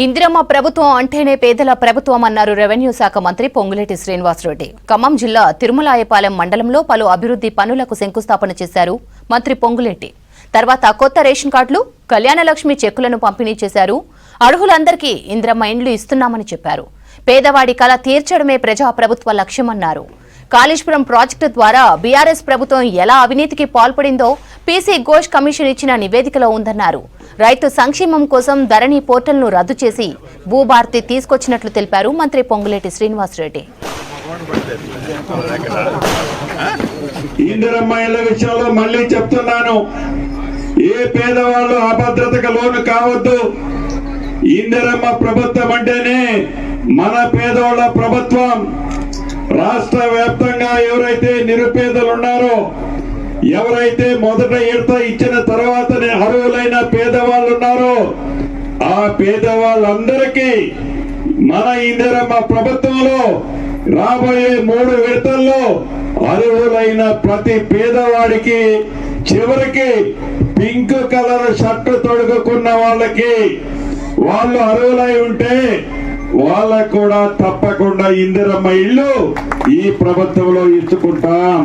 ఇందిరమ్మ ప్రభుత్వం అంటేనే పేదల ప్రభుత్వం అన్నారు రెవెన్యూ శాఖ మంత్రి పొంగులేటి శ్రీనివాసరెడ్డి. ఖమ్మం జిల్లా తిరుమలాయపాలెం మండలంలో పలు అభివృద్ధి పనులకు శంకుస్థాపన చేశారు మంత్రి పొంగులేటి. తర్వాత కొత్త రేషన్ కార్డులు, కళ్యాణలక్ష్మి చెక్కులను పంపిణీ చేశారు. అర్హులందరికీ ఇందిరమ్మ ఇండ్లు ఇస్తున్నామని చెప్పారు. పేదవాడి కల తీర్చడమే ప్రజా ప్రభుత్వ లక్ష్యమన్నారు. కాళేశ్వరం ప్రాజెక్టు ద్వారా బీఆర్ఎస్ ప్రభుత్వం ఎలా అవినీతికి పాల్పడిందో పీసీ ఘోష్ కమిషన్ ఇచ్చిన నివేదికలో ఉందన్నారు. రైతు సంక్షేమం కోసం ధరణి పోర్టల్ను రద్దు చేసి భూభారతి తీసుకొచ్చినట్లు తెలిపారు మంత్రి పొంగులేటి శ్రీనివాసరెడ్డి. ఇందిరమ్మ ఇళ్ల విషయంలో మళ్ళీ చెప్తున్నాను, ఏ పేదవాళ్ళు అభద్రతకు లోను కావద్దు. ఇందిరమ్మ ప్రభుత్వం అంటేనే మన పేదవాళ్ళ ప్రభుత్వం. రాష్ట్ర వ్యాప్తంగా ఎవరైతే నిరుపేదలు ఉన్నారో, ఎవరైతే మొదట ఈడత ఇచ్చిన తర్వాతనే అర్హులైన పేదవాళ్ళు ఉన్నారో, ఆ పేదవాళ్ళందరికీ మన ఇందిరమ్మ ప్రభుత్వంలో రాబోయే 3 విడతల్లో అర్హులైన ప్రతి పేదవాడికి చివరికి పింక్ కలర్ షర్టు తొడుగుకున్న వాళ్ళకి, వాళ్ళు అర్హులై ఉంటే వాళ్ళకు కూడా తప్పకుండా ఇందిరమ్మ ఇల్లు ఈ ప్రభుత్వంలో ఇచ్చుకుంటాం.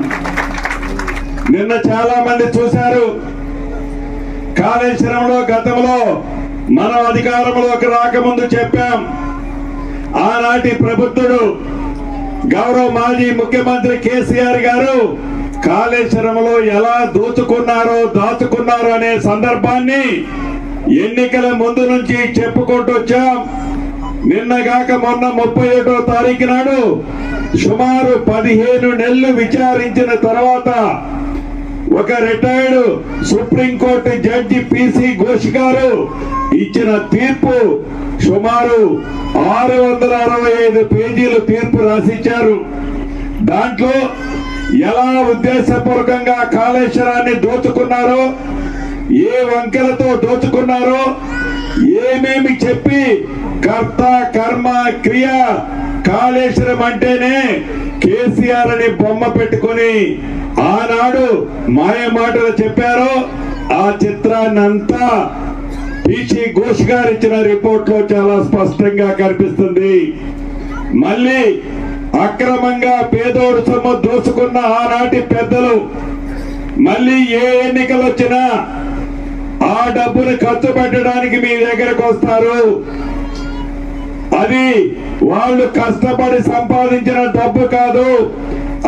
నిన్న చాలా మంది చూశారు, కాళేశ్వరంలో గతంలో మనం అధికారంలోకి రాకముందు చెప్పాం. ఆనాటి ప్రభుత్వుడు గౌరవ మాజీ ముఖ్యమంత్రి కేసీఆర్ గారు కాళేశ్వరంలో ఎలా దాచుకున్నారో అనే సందర్భాన్ని ఎన్నికల ముందు నుంచి చెప్పుకుంటూ వచ్చాం. నిన్నగాక మొన్న 31వ తారీఖు నాడు సుమారు 15 నెలలు విచారించిన తర్వాత ఒక retired supreme court judge PC Ghosh గారు ఇచ్చిన తీర్పు సుమారు 665 పేజీలు తీర్పు రాసిచ్చారు. దాంట్లో ఎలా ఉద్దేశపూర్వకంగా కాళేశ్వరాన్ని దోచుకున్నారో, ఏ వంకెలతో దోచుకున్నారో, ఏమేమి చెప్పి కర్త కర్మ క్రియ కాళేశ్వరం అంటేనే కేసీఆర్ అని బొమ్మ పెట్టుకుని ఆనాడు మాయ మాటలు చెప్పారో, ఆ చిత్రాన్ని అంతా పీసీ ఘోష్ గారు ఇచ్చిన రిపోర్ట్ లో చాలా స్పష్టంగా కనిపిస్తుంది. మళ్ళీ అక్రమంగా పేదోడు సొమ్ము దోచుకున్న ఆనాటి పెద్దలు మళ్ళీ ఏ ఎన్నికలు వచ్చినా ఆ డబ్బును ఖర్చు పెట్టడానికి మీ దగ్గరకు వస్తారు. అది వాళ్ళు కష్టపడి సంపాదించిన డబ్బు కాదు,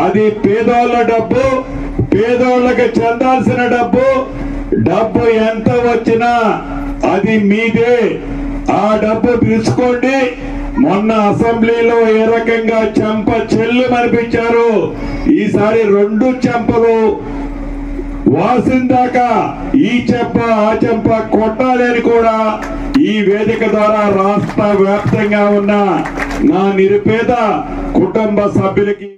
అది పేదోళ్ళ డబ్బు, పేదోళ్ళకి చెందాల్సిన డబ్బు. డబ్బు ఎంత వచ్చినా అది మీదే. ఆ డబ్బు తీసుకోండి. మొన్న అసెంబ్లీలో ఏ రకంగా చెంప చెల్లు అనిపించారు, ఈసారి 2 చెంపలు వాసిందాకా ఈ చెంప ఆ చెంప కొట్టాలని కూడా ఈ వేదిక ద్వారా రాష్ట్ర వ్యాప్తంగా ఉన్న నా నిరుపేద కుటుంబ సభ్యులకి